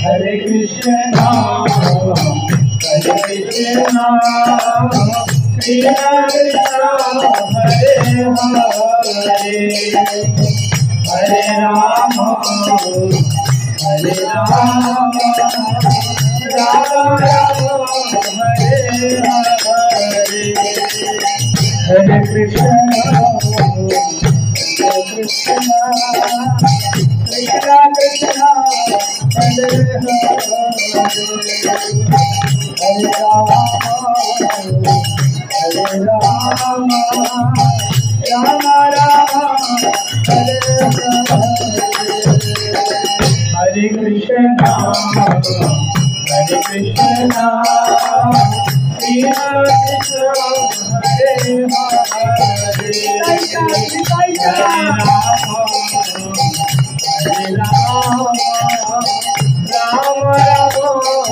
Hare Krishna, Krishna Krishna, Hare Hare, Hare Rama, Hare Rama, Rama Rama, Hare Hare, Hare Krishna, Krishna Krishna, Krishna Krishna, Hare Hare, Hare Rama, Hare Rama, Rama Rama, Hare Hare, Hare Krishna, Hare Krishna, Krishna Krishna, Hare Hare, Hare Rama, Hare Rama, Rama Rama.